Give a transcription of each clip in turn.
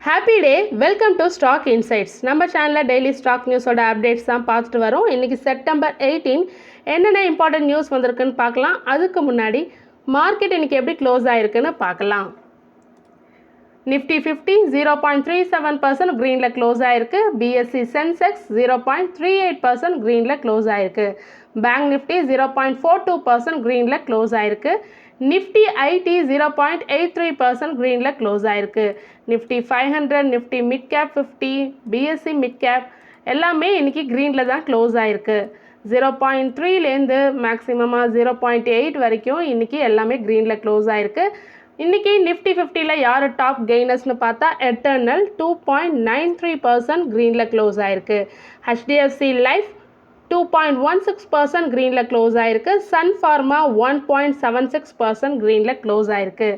Happy day welcome to stock insights. நம்ம சேனலில் daily stock நியூஸோட updates தான் பார்த்துட்டு வரோம். இன்றைக்கி செப்டம்பர் 18 என்னென்ன இம்பார்ட்டன்ட் நியூஸ் வந்திருக்குன்னு பார்க்கலாம். அதுக்கு முன்னாடி மார்க்கெட் இன்றைக்கி எப்படி க்ளோஸ் ஆகிருக்குன்னு பார்க்கலாம். நிஃப்டி 50 0.37% க்ரீனில் க்ளோஸ் ஆகிருக்கு. பிஎஸ்சி சென்செக்ஸ் 0.38% க்ரீனில் க்ளோஸ் ஆகிருக்கு. பேங்க் நிஃப்டி 0.42% க்ரீனில் க்ளோஸ் ஆகிருக்கு. நிஃப்டி ஐடி 0.83% க்ரீனில் க்ளோஸ் ஆகிருக்கு. Nifty 500, Nifty mid cap 50, BSc mid cap எல்லாமே இன்றைக்கி க்ரீனில் தான் க்ளோஸ் ஆகிருக்கு. 0.3லேருந்து மேக்ஸிமமாக 0.8 வரைக்கும் இன்றைக்கி எல்லாமே க்ரீனில் க்ளோஸ் ஆகிருக்கு. இன்றைக்கி நிஃப்டி 50ல் யார் டாப் கெய்னர்ஸ்னு பார்த்தா எட்டர்னல் 2.93% க்ரீனில் க்ளோஸ் ஆகிருக்கு. ஹெச்டிஎஃப்சி லைஃப் 2.16% க்ரீனில் க்ளோஸ் ஆகிருக்கு. சன் ஃபார்மா 1.76% க்ரீனில் க்ளோஸ் ஆகிருக்கு.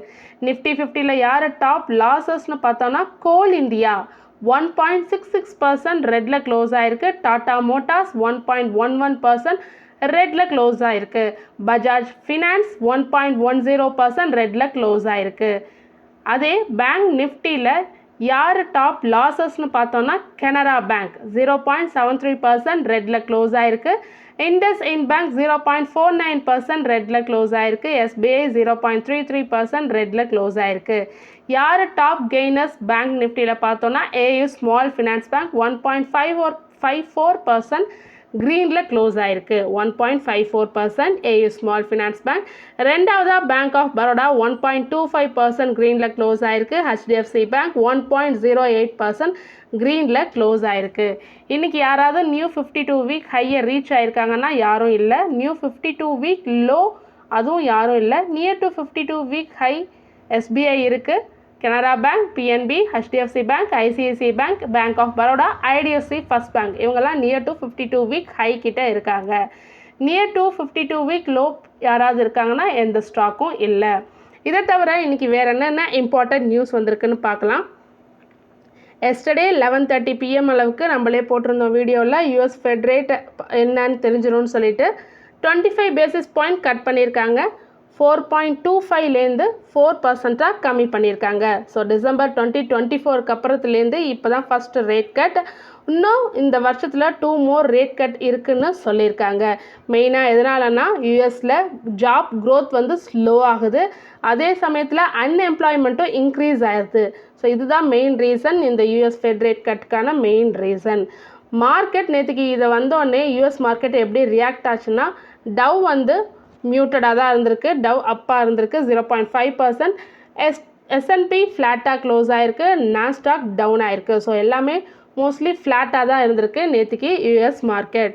நிஃப்டி 50ல் யார் டாப் லாஸஸ்னு பார்த்தோன்னா கோல் இந்தியா 1.66% ரெட்டில் க்ளோஸ் ஆகிருக்கு. டாடா மோட்டார்ஸ் 1.11% ரெட்டில் க்ளோஸ் ஆகிருக்கு. பஜாஜ் ஃபினான்ஸ் 1.10% ரெட்டில் க்ளோஸ் ஆகிருக்கு. அதே பேங்க் நிஃப்டியில் யார் டாப் லாஸஸ்னு பார்த்தோன்னா கனரா பேங்க் 0.73% ரெட்டில் க்ளோஸ் ஆகிருக்கு. இண்டஸ் இன் பேங்க் 0.49% ரெட்டில் க்ளோஸ் ஆகிருக்கு. எஸ்பிஐ 0.33% ரெட்டில் க்ளோஸ் ஆகிருக்கு. யார் டாப் கெய்னர்ஸ் பேங்க் நிஃப்டியில் பார்த்தோன்னா ஏயு ஸ்மால் ஃபினான்ஸ் பேங்க் 1.54% க்ரீனில் க்ளோஸ் ஆகிருக்கு. 1.54% ஏயு ஸ்மால் ஃபினான்ஸ் பேங்க். ரெண்டாவதாக பேங்க் ஆஃப் பரோடா 1.25% க்ரீனில் க்ளோஸ் ஆகிருக்கு. ஹெச்டிஎஃப்சி பேங்க் 1.08% க்ரீனில் க்ளோஸ் ஆகிருக்கு. இன்றைக்கி யாராவது நியூ 52 வீக் ஹையை ரீச் ஆகிருக்காங்கன்னா யாரும் இல்லை. நியூ 52 வீக் லோ அதுவும் யாரும் இல்லை. Near to 52 week high SBI இருக்குது, Canara bank, PNB, HDFC bank, ICICI bank, bank of Baroda, IDFC first bank இவங்கெல்லாம் நியர் டு 52 வீக் ஹை கிட்ட இருக்காங்க. நியர் டு 52 வீக் லோ யாராவது இருக்காங்கன்னா எந்த ஸ்டாக்கும் இல்லை. இதை தவிர இன்றைக்கி வேறு என்னென்ன இம்பார்ட்டன்ட் நியூஸ் வந்திருக்குன்னு பார்க்கலாம். எஸ்டர்டே 11:30 PM அளவுக்கு நம்மளே போட்டிருந்தோம் வீடியோவில் யூஎஸ் ஃபெட் ரேட் என்னன்னு தெரிஞ்சிடும்னு சொல்லிட்டு 25 பேசிஸ் பாயிண்ட் கட் பண்ணியிருக்காங்க. 4.25லேருந்து 4% கம்மி பண்ணியிருக்காங்க. ஸோ டிசம்பர் 2024 அப்புறத்துலேருந்து இப்போ தான் ஃபஸ்ட்டு ரேட் கட். இன்னும் இந்த வருஷத்தில் 2 மோர் ரேட் கட் இருக்குதுன்னு சொல்லியிருக்காங்க. மெயினாக எதனாலனா யூஎஸில் ஜாப் க்ரோத் வந்து ஸ்லோ ஆகுது, அதே சமயத்தில் அன்எம்ப்ளாய்மெண்ட்டும் இன்க்ரீஸ் ஆகுது. ஸோ இதுதான் மெயின் ரீசன், இந்த யூஎஸ் ஃபெட் ரேட் கட்டுக்கான மெயின் ரீசன். மார்க்கெட் நேற்றுக்கு இதை வந்தோடனே யூஎஸ் மார்க்கெட் எப்படி ரியாக்ட் ஆச்சுன்னா டவ் வந்து மியூட்டடாக தான் இருந்திருக்கு. டவ் அப்பாக இருந்திருக்கு 0.5%. எஸ்என்பி ஃப்ளாட்டாக க்ளோஸ் ஆகிருக்கு. நாஸ்டாக் டவுன் ஆகிருக்கு. ஸோ எல்லாமே மோஸ்ட்லி ஃப்ளாட்டாக தான் இருந்திருக்கு நேற்றுக்கு US market.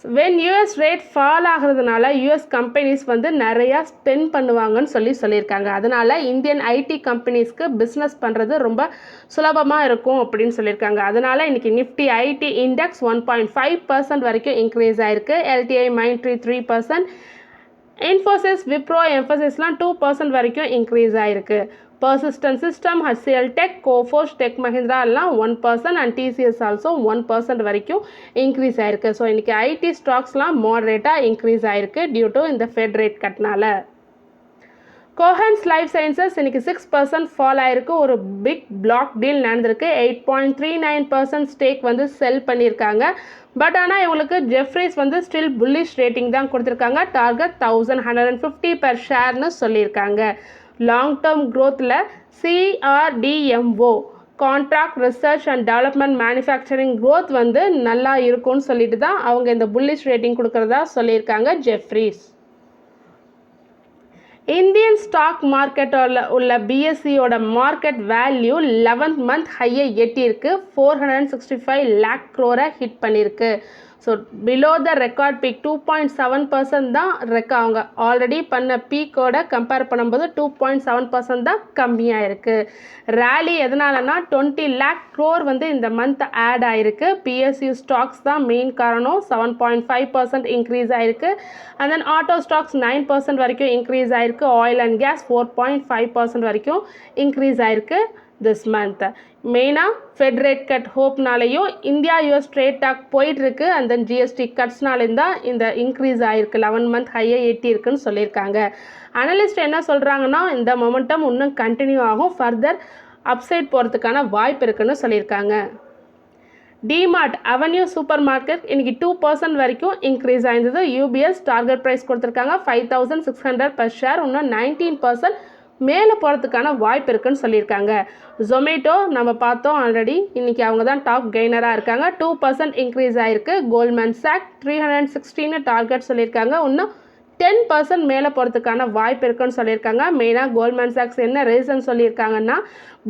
When US rate fall ஆகிறதுனால யூஎஸ் கம்பெனிஸ் வந்து நிறையா ஸ்பெண்ட் பண்ணுவாங்கன்னு சொல்லியிருக்காங்க. அதனால் இந்தியன் ஐடி கம்பெனிஸ்க்கு பிஸ்னஸ் பண்ணுறது ரொம்ப சுலபமாக இருக்கும் அப்படின்னு சொல்லியிருக்காங்க. அதனால் இன்றைக்கி நிஃப்டி ஐடி இண்டெக்ஸ் 1.5% வரைக்கும் இன்க்ரீஸ் ஆகிருக்கு. எல்டிஐ மைண்ட்ரி 3%, இன்ஃபோசிஸ், விப்ரோ, எம்ஃபசிஸ்லாம் 2% வரைக்கும் இன்க்ரீஸ் ஆகிருக்கு. Persistent system, HCL tech, Coforge, tech Mahindra எல்லாம் 1% அண்ட் டிசிஎஸ் ஆல்சோ 1% வரைக்கும் இன்க்ரீஸ் ஆகிருக்கு. ஸோ இன்றைக்கி ஐடி ஸ்டாக்ஸ்லாம் மாடரேட்டாக இன்க்ரீஸ் ஆகிருக்கு டியூ டு இந்த ஃபெட் ரேட் கட்னால. கோஹன்ஸ் லைஃப் சயின்சஸ் இன்றைக்கி 6% ஃபால் ஆகிருக்கு. ஒரு பிக் பிளாக் டீல் நடந்திருக்கு. 8.39% ஸ்டேக் வந்து செல் பண்ணியிருக்காங்க. பட் ஆனால் இவங்களுக்கு ஜெஃப்ரீஸ் வந்து ஸ்டில் புல்லிஷ் ரேட்டிங் தான் கொடுத்துருக்காங்க. டார்கெட் 1150 பெர் ஷேர்னு சொல்லியிருக்காங்க. லாங் டேர்ம் க்ரோத்தில் CRDMO contract research and development manufacturing growth வந்து நல்லா இருக்கும்னு சொல்லிட்டு தான் அவங்க இந்த புல்லிஷ் ரேட்டிங் கொடுக்குறதா சொல்லியிருக்காங்க ஜெஃப்ரீஸ். இந்தியன் ஸ்டாக் மார்க்கெட்டில் உள்ள பிஎஸ்சியோட மார்க்கெட் வேல்யூ 11th மந்த் ஹையை எட்டியிருக்கு. 465 lakh crore ஹிட் பண்ணியிருக்கு. So below the record peak 2.7% தான் அவங்க ஆல்ரெடி பண்ண பீக்கோட கம்பேர் பண்ணும்போது 2.7% தான் கம்மியாக இருக்குது. ரேலி எதனாலனா 20 lakh crore வந்து இந்த மந்த் ஆட் ஆகிருக்கு. பிஎஸ்சி ஸ்டாக்ஸ் தான் மெயின் காரணம். 7.5% இன்க்ரீஸ் ஆகிருக்கு. அண்ட் தென் ஆட்டோ ஸ்டாக்ஸ் 9% வரைக்கும் இன்க்ரீஸ் ஆகிருக்கு. ஆயில் அண்ட் கேஸ் 4.5% வரைக்கும் இன்க்ரீஸ் ஆகிருக்கு திஸ் மந்த். மெயினாக ஃபெட் ரேட் கட் ஹோப்னாலையும் இந்தியா யூஎஸ் ட்ரேட் டாக் போயிட்டுருக்கு. அண்ட் தென் ஜிஎஸ்டி கட்ஸ்னாலேயும் தான் இந்த இன்க்ரீஸ் ஆகிருக்கு. 11 மந்த் ஹையை எட்டியிருக்குன்னு சொல்லியிருக்காங்க. அனலிஸ்ட் என்ன சொல்கிறாங்கன்னா இந்த மொமெண்டம் இன்னும் கண்டினியூ ஆகும். ஃபர்தர் அப்சைட் போகிறதுக்கான வாய்ப்பு இருக்குன்னு சொல்லியிருக்காங்க. டிமார்ட் அவென்யூ சூப்பர் மார்க்கெட் இன்றைக்கி 2% வரைக்கும் இன்க்ரீஸ் ஆயிருந்தது. யூபிஎஸ் டார்கெட் ப்ரைஸ் கொடுத்துருக்காங்க 5600 per ஷேர். இன்னும் 19% மேலே போகிறதுக்கான வாய்ப்பு இருக்குன்னு சொல்லியிருக்காங்க. ஜொமேட்டோ நம்ம பார்த்தோம் ஆல்ரெடி, இன்றைக்கி அவங்க தான் டாப் கெய்னராக இருக்காங்க. 2% இன்க்ரீஸ் ஆகிருக்கு. கோல்ட்மேன் சாக் 316 டார்கெட் சொல்லியிருக்காங்க. இன்னும் 10% மேலே போகிறதுக்கான வாய்ப்பு இருக்குன்னு சொல்லியிருக்காங்க. மெயினாக கோல்ட்மேன் சாக்ஸ் என்ன ரீசன் சொல்லியிருக்காங்கன்னா,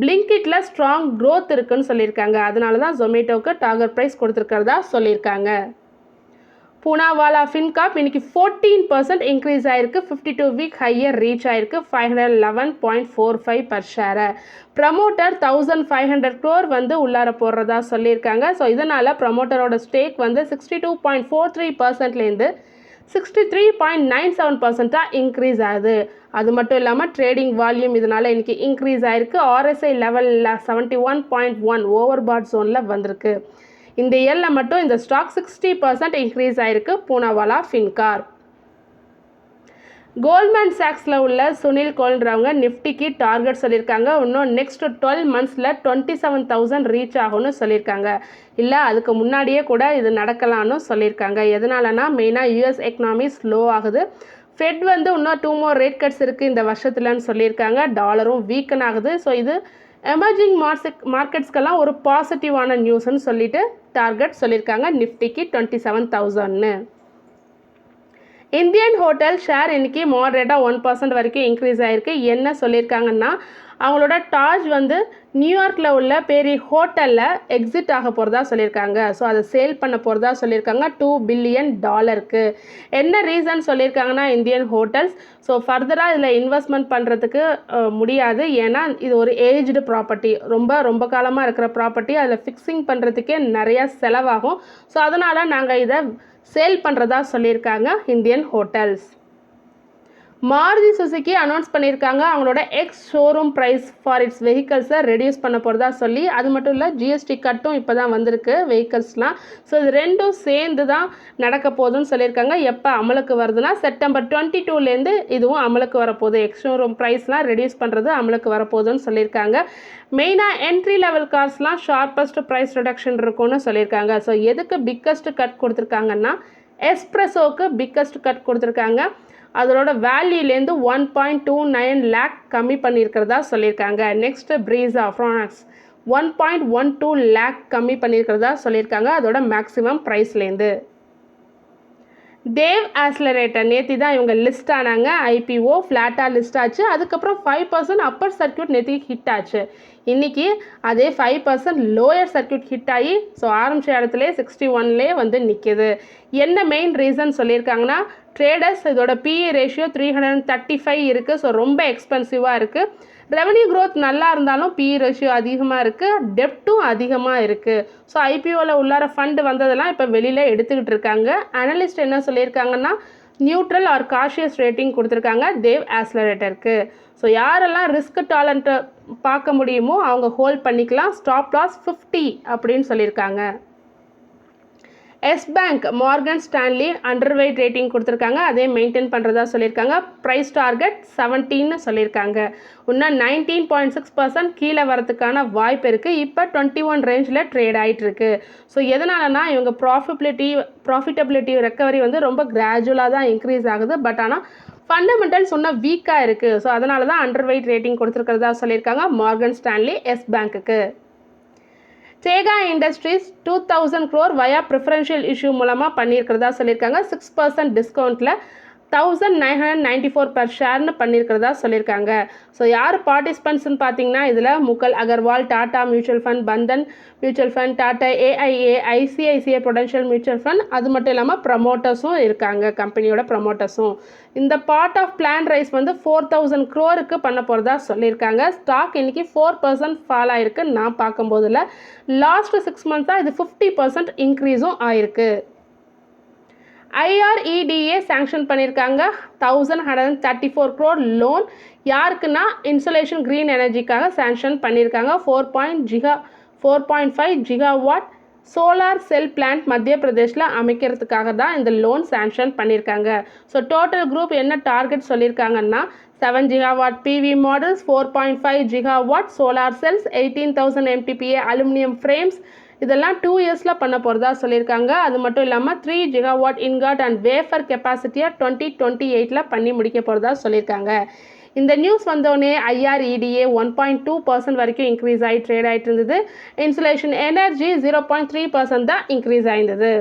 பிளிங்கிட்ல ஸ்ட்ராங் க்ரோத் இருக்குன்னு சொல்லியிருக்காங்க. அதனால தான் ஜொமேட்டோவுக்கு டார்கெட் ப்ரைஸ் கொடுத்துருக்கிறதா சொல்லியிருக்காங்க. பூனாவாலா ஃபின்காப் இன்னைக்கு 14% இன்க்ரீஸ் ஆயிருக்கு. 52 வீக் ஹையர் ரீச் ஆயிருக்கு 511.45 per ஷேர். ப்ரமோட்டர் 1500 crore வந்து உள்ளார போடுறதா சொல்லியிருக்காங்க. ஸோ இதனால் ப்ரமோட்டரோட ஸ்டேக் வந்து 62.43%லேருந்து 63.97% இன்க்ரீஸ் ஆகுது. அது மட்டும் இல்லாமல் ட்ரேடிங் வால்யூம் இதனால் இன்றைக்கி இன்க்ரீஸ் ஆகிருக்கு. ஆர்எஸ்ஐ லெவலில் 71.1 ஓவர் பாட் ஜோனில் வந்திருக்கு. இந்த இயரில் மட்டும் இந்த ஸ்டாக் 60% இன்க்ரீஸ் ஆகிருக்கு. பூனாவாலா ஃபின்கார். கோல்ட்மேன் சாக்ஸில் உள்ள சுனில் கோல்ன்றவங்க நிஃப்டிக்கு டார்கெட் சொல்லியிருக்காங்க. இன்னும் நெக்ஸ்ட் 12 monthஸில் 27,000 ரீச் ஆகும்னு சொல்லியிருக்காங்க. இல்லை அதுக்கு முன்னாடியே கூட இது நடக்கலான்னு சொல்லியிருக்காங்க. எதனாலனா மெயினாக யூஎஸ் எக்கனாமி ஸ்லோ ஆகுது. ஃபெட் வந்து இன்னும் 2 more ரேட் கட்ஸ் இருக்குது இந்த வருஷத்துலன்னு சொல்லியிருக்காங்க. டாலரும் வீக்கன் ஆகுது. ஸோ இது எமர்ஜிங் மார்க்கெட்ஸ்க்கெல்லாம் ஒரு பாசிட்டிவான நியூஸ்ன்னு சொல்லிட்டு டார்கெட் சொல்லியிருக்காங்க. நிஃப்டிக்கு 27,000ன்னு. இந்தியன் ஹோட்டல் ஷேர் இன்றைக்கி மாடரேட்டாக 1% வரைக்கும் இன்க்ரீஸ் ஆகிருக்கு. என்ன சொல்லியிருக்காங்கன்னா, அவங்களோட டாஜ் வந்து நியூயார்க்கில் உள்ள பெரிய ஹோட்டலில் எக்ஸிட் ஆக போகிறதா சொல்லியிருக்காங்க. ஸோ அதை சேல் பண்ண போகிறதா சொல்லியிருக்காங்க $2 billion. என்ன ரீசன் சொல்லியிருக்காங்கன்னா, இந்தியன் ஹோட்டல்ஸ் ஸோ ஃபர்தராக இதில் இன்வெஸ்ட்மெண்ட் பண்ணுறதுக்கு முடியாது. ஏன்னா இது ஒரு ஏஜ்டு ப்ராப்பர்ட்டி, ரொம்ப காலமாக இருக்கிற ப்ராப்பர்ட்டி. அதில் ஃபிக்ஸிங் பண்ணுறதுக்கே நிறையா செலவாகும். ஸோ அதனால் நாங்கள் இதை சேல் பண்ணுறதா சொல்லியிருக்காங்க Indian hotels. Maruti Suzuki announce பண்ணியிருக்காங்க அவங்களோட ex showroom price for its வெஹிக்கல்ஸை ரெடியூஸ் பண்ண போகிறதா சொல்லி. அது மட்டும் இல்லை ஜிஎஸ்டி கட்டும் இப்போ தான் வந்திருக்கு வெஹிக்கல்ஸ்லாம். ஸோ இது ரெண்டும் சேர்ந்து தான் நடக்க போகுதுன்னு சொல்லியிருக்காங்க. எப்போ அமலுக்கு வருதுன்னா September 22லேருந்து இதுவும் அமலுக்கு வரப்போகுது. எக்ஸ் ஷோரூம் ப்ரைஸ்லாம் ரெடியூஸ் பண்ணுறது அமலுக்கு வரப்போகுதுன்னு சொல்லியிருக்காங்க. மெயினாக என்ட்ரி லெவல் கார்ஸ்லாம் ஷார்ப்பஸ்ட் ப்ரைஸ் ரிடக்ஷன் இருக்கும்னு சொல்லியிருக்காங்க. ஸோ எதுக்கு பிக்கஸ்ட் கட் கொடுத்துருக்காங்கன்னா, எஸ்ப்ரெஸோவுக்கு பிக்கஸ்ட் கட் கொடுத்துருக்காங்க. அதோட வேல்யூலேருந்து 1.29 lakh கம்மி பண்ணியிருக்கிறதா சொல்லியிருக்காங்க. நெக்ஸ்ட் ப்ரீஸா ஃப்ரானக்ஸ் 1.12 lakh கம்மி பண்ணியிருக்கிறதா சொல்லியிருக்காங்க அதோட மேக்ஸிமம் ப்ரைஸ்லேருந்து. தேவ் ஆக்ஸலரேட்டர் நேற்று தான் இவங்க லிஸ்ட் ஆனாங்க. ஐபிஓ ஃப்ளாட்டாக லிஸ்ட் ஆச்சு. அதுக்கப்புறம் 5% அப்பர் சர்க்யூட் நேற்று ஹிட் ஆச்சு. இன்றைக்கி அதே 5% லோயர் சர்க்யூட் ஹிட் ஆகி ஸோ ஆரம்பித்த இடத்துல 61லே வந்து நிற்கிது. என்ன மெயின் ரீசன் சொல்லியிருக்காங்கன்னா, ட்ரேடர்ஸ் இதோட பிஇ ரேஷியோ 335 இருக்குது. ஸோ ரொம்ப எக்ஸ்பென்சிவாக இருக்குது. ரெவன்யூ க்ரோத் நல்லா இருந்தாலும் பிஇ ரேஷியோ அதிகமாக இருக்குது. டெப்ட்டும் அதிகமாக இருக்குது. ஸோ ஐபிஓவில் உள்ளார ஃபண்டு வந்ததெல்லாம் இப்போ வெளியில் எடுத்துக்கிட்டு இருக்காங்க. அனலிஸ்ட் என்ன சொல்லியிருக்காங்கன்னா, நியூட்ரல் ஆர் காஷியஸ் ரேட்டிங் கொடுத்துருக்காங்க தேவ் ஆக்ஸலரேட்டருக்கு. ஸோ யாரெல்லாம் ரிஸ்க் டாலண்ட்டை பார்க்க முடியுமோ அவங்க ஹோல்ட் பண்ணிக்கலாம். ஸ்டாப் லாஸ் 50 அப்படின்னு சொல்லியிருக்காங்க. Yes Bank Morgan Stanley underweight rating கொடுத்துருக்காங்க. அதே மெயின்டைன் பண்ணுறதா சொல்லியிருக்காங்க. ப்ரைஸ் டார்கெட் 17ன்னு சொல்லியிருக்காங்க. இன்னும் 19.6% கீழே வரதுக்கான வாய்ப்பு இருக்குது. இப்போ 21 ரேஞ்சில் ட்ரேட் ஆகிட்டுருக்கு. ஸோ எதனாலனா இவங்க ப்ராஃபிட்டபிலிட்டி ரெக்கவரி வந்து ரொம்ப கிராஜுவலாக தான் இன்க்ரீஸ் ஆகுது. பட் ஆனால் ஃபண்டமெண்டல்ஸ் இன்னும் வீக்காக இருக்குது. ஸோ அதனால தான் அண்டர்வெயிட் ரேட்டிங் கொடுத்துருக்கிறதா சொல்லியிருக்காங்க மார்கன் ஸ்டான்லி எஸ் பேங்க்குக்கு. டேகா இண்டஸ்ட்ரீஸ் 2000 crore வயா ப்ரிஃபரன்ஷியல் இஷ்யூ மூலமாக பண்ணியிருக்கிறதா சொல்லியிருக்காங்க. 6% டிஸ்கவுண்ட்டில் 1994 per ஷேர்னு பண்ணியிருக்கிறதா சொல்லியிருக்காங்க. ஸோ யார் பார்ட்டிசிபென்ட்ஸ்னு பார்த்தீங்கன்னா, இதில் Mughal Agarwal, Tata mutual fund, Bandhan mutual fund, Tata AIA, ICICI Prudential mutual fund, அது மட்டும் இல்லாமல் ப்ரமோட்டர்ஸும் இருக்காங்க. கம்பெனியோட ப்ரமோட்டர்ஸும் இந்த பார்ட் ஆஃப் பிளான் ரைஸ் வந்து 4000 crore பண்ண போகிறதா சொல்லியிருக்காங்க. ஸ்டாக் இன்றைக்கி 4% ஃபால் ஆகிருக்கு. நான் பார்க்கும்போதில் லாஸ்ட் 6 months இது 50% இன்க்ரீஸும் ஆயிருக்கு. ஐஆர்இடிஏ சாங்ஷன் பண்ணியிருக்காங்க 1134 crore லோன். யாருக்குன்னா இன்சுலேஷன் க்ரீன் எனர்ஜிக்காக சாங்ஷன் பண்ணியிருக்காங்க. 4.5 gigawatt சோலார் செல் பிளான்ட் மத்திய பிரதேஷில் அமைக்கிறதுக்காக தான் இந்த லோன் சாங்ஷன் பண்ணியிருக்காங்க. ஸோ டோட்டல் குரூப் என்ன டார்கெட் சொல்லியிருக்காங்கன்னா 7 gigawatt PV models, 4.5 gigawatt solar cells, 18,000 MTPA aluminum frames. இதெல்லாம் 2 இயர்ஸில் பண்ண போகிறதா சொல்லியிருக்காங்க. அது மட்டும் இல்லாமல் 3 gigawatt ingot and wafer கெப்பாசிட்டியை 2028 பண்ணி முடிக்க போகிறதா சொல்லியிருக்காங்க. இந்த நியூஸ் வந்தோடனே IREDA 1.2% வரைக்கும் இன்க்ரீஸ் ஆகி ட்ரேட் ஆகிட்டு இருந்தது. இன்சுலேஷன் எனர்ஜி 0.3% தான் இன்க்ரீஸ் ஆயிருந்தது.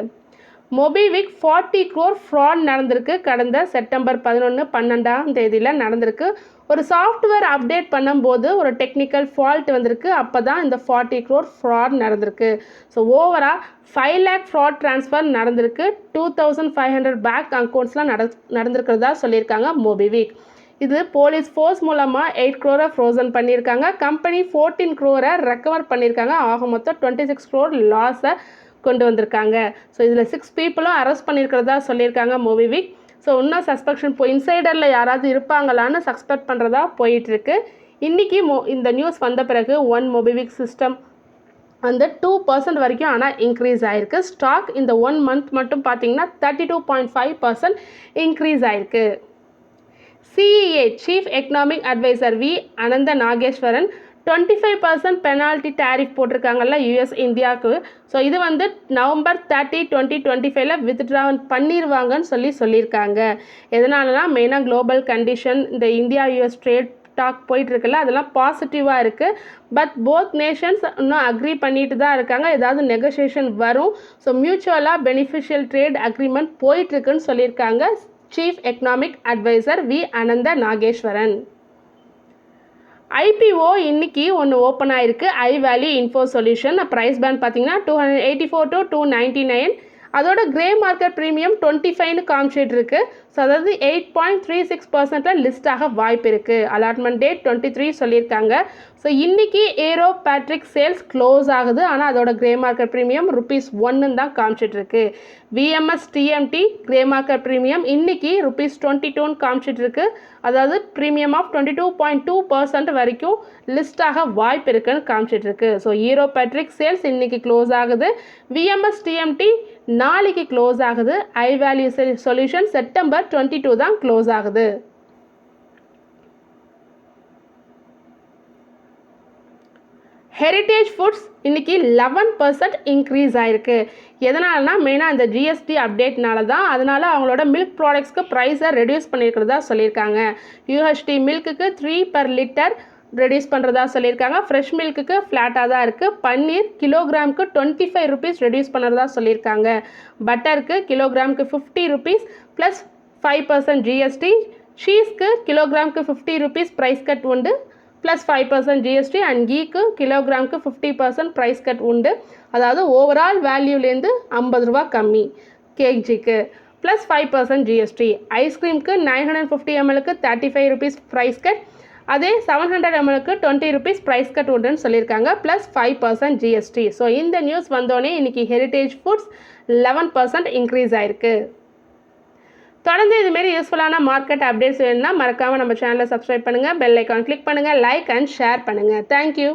மொபிவிக் 40 crore ஃப்ராட் நடந்திருக்கு. கடந்த செப்டம்பர் 11-12 நடந்திருக்கு. ஒரு சாஃப்ட்வேர் அப்டேட் பண்ணும்போது ஒரு டெக்னிக்கல் ஃபால்ட் வந்திருக்கு. அப்போ தான் இந்த 40 crore ஃப்ராட் நடந்திருக்கு. ஸோ ஓவராக 5 lakh ஃப்ராட் ட்ரான்ஸ்ஃபர் நடந்திருக்கு. 2500 பேங்க் அக்கௌண்ட்ஸ்லாம் நடந்திருக்கிறதா சொல்லியிருக்காங்க மொபிவிக். இது போலீஸ் ஃபோர்ஸ் மூலமாக 8 crore ஃப்ரோசன் பண்ணியிருக்காங்க. கம்பெனி 14 crore ரெக்கவர் பண்ணியிருக்காங்க. ஆக மொத்தம் 26 crore லாஸை கொண்டு வந்திருக்காங்க. ஸோ இதில் 6 பீப்புளும் அரெஸ்ட் பண்ணியிருக்கிறதா சொல்லியிருக்காங்க மொபிவிக். ஸோ இன்னும் சஸ்பெக்ஷன் இன்சைடரில் யாராவது இருப்பாங்களான்னு சஸ்பெக்ட் பண்ணுறதா போயிட்டுருக்கு. இன்றைக்கி இந்த நியூஸ் வந்த பிறகு மொபிவிக் சிஸ்டம் வந்து 2% வரைக்கும் ஆனால் இன்க்ரீஸ் ஆகிருக்கு. ஸ்டாக் இந்த 1 month மட்டும் பார்த்தீங்கன்னா 32.5% இன்க்ரீஸ் ஆகிருக்கு. CEA chief economic adviser V Anantha Nageswaran 25% penalty tariff போட்டிருக்காங்கல்ல US இந்தியாவுக்கு. ஸோ இது வந்து November 30, 2025 வித்ட்ரா பண்ணிடுவாங்கன்னு சொல்லியிருக்காங்க. எதனாலனா மெயினாக குளோபல் கண்டிஷன், இந்த இந்தியா US ட்ரேட் டாக் போயிட்டுருக்குல்ல, அதெல்லாம் பாசிட்டிவாக இருக்குது. பட் போத் நேஷன்ஸ் இன்னும் அக்ரி பண்ணிட்டு தான் இருக்காங்க. ஏதாவது நெகோசியேஷன் வரும். ஸோ மியூச்சுவலாக பெனிஃபிஷியல் ட்ரேட் அக்ரிமெண்ட் போயிட்டுருக்குன்னு சொல்லியிருக்காங்க chief economic adviser V Anantha Nageswaran. IPO இன்னைக்கு ஒன்று ஓப்பன் ஆயிருக்கு. iValue Info Solution. Price band பார்த்தீங்கன்னா 284 to 299. அதோட கிரே மார்க்கெட் ப்ரீமியம் 25ன்னு காமிச்சிட்டு இருக்கு. ஸோ அதாவது 8.36% லிஸ்ட் ஆக வாய்ப்பு இருக்குது. அலாட்மெண்ட் டேட் 23 சொல்லியிருக்காங்க. ஸோ இன்றைக்கி ஏரோ பேட்ரிக் சேல்ஸ் க்ளோஸ் ஆகுது. ஆனால் அதோட கிரே மார்க்கெட் ப்ரீமியம் ₹1 தான் காமிச்சிட்ருக்கு. VMS TMT grey market premium இன்றைக்கி ₹22ன்னு காமிச்சிட்ருக்கு. அதாவது ப்ரீமியம் ஆஃப் 22.2% வரைக்கும் லிஸ்ட் ஆக வாய்ப்பு இருக்குன்னு காமிச்சிட்ருக்கு. ஸோ ஏரோ பேட்ரிக் சேல்ஸ் இன்றைக்கி க்ளோஸ் ஆகுது. VMS TMT நாளைக்கு க்ளோஸ் ஆகுது. iValue சொல்யூஷன் செப்டம்பர் 22 தான் க்ளோஸ் ஆகுது. ஹெரிட்டேஜ் ஃபுட்ஸ் இன்றைக்கி 11% இன்க்ரீஸ் ஆகிருக்கு. எதனாலனா மெயினாக இந்த GST அப்டேட்னால தான். அதனால் அவங்களோட மில்க் ப்ராடக்ட்ஸ்க்கு ப்ரைஸை ரெடியூஸ் பண்ணியிருக்கிறதா சொல்லியிருக்காங்க. UHT மில்க்குக்கு 3 per liter ரெடியூஸ் பண்ணுறதா சொல்லியிருக்காங்க. ஃப்ரெஷ் மில்க்குக்கு ஃப்ளாட்டாக தான் இருக்குது. பன்னீர் கிலோகிராமுக்கு ₹25 ரெடியூஸ் பண்ணுறதா சொல்லியிருக்காங்க. பட்டருக்கு கிலோகிராமுக்கு ₹50 ப்ளஸ் 5% GST. சீஸ்க்கு கிலோகிராமுக்கு ₹50 ப்ரைஸ் கட் உண்டு ப்ளஸ் 5% GST. அண்ட் கீக்கு கிலோகிராமுக்கு 50% ப்ரைஸ் கட் உண்டு. அதாவது ஓவரால் வேல்யூலேருந்து ₹50 கம்மி கேஜிக்கு ப்ளஸ் 5% GST. ஐஸ்கிரீமுக்கு 950 mlக்கு ₹35 ப்ரைஸ் கட். அதே 700 mlக்கு ₹20 ப்ரைஸ் கட் உண்டுன்னு சொல்லியிருக்காங்க. Plus 5% GST. ஸோ இந்த நியூஸ் வந்தோடனே இன்றைக்கி ஹெரிட்டேஜ் ஃபுட்ஸ் 11% இன்க்ரீஸ் ஆகிருக்கு. தொடர்ந்து இதுமாரி யூஸ்ஃபுல்லான மார்க்கெட் அப்டேட்ஸ் வேணும்னா மறக்காமல் நம்ம சேனலை சப்ஸ்கிரைப் பண்ணுங்கள், பெல் ஐக்கான் கிளிக் பண்ணுங்கள், லைக் அண்ட் ஷேர் பண்ணுங்கள். தேங்க்யூ.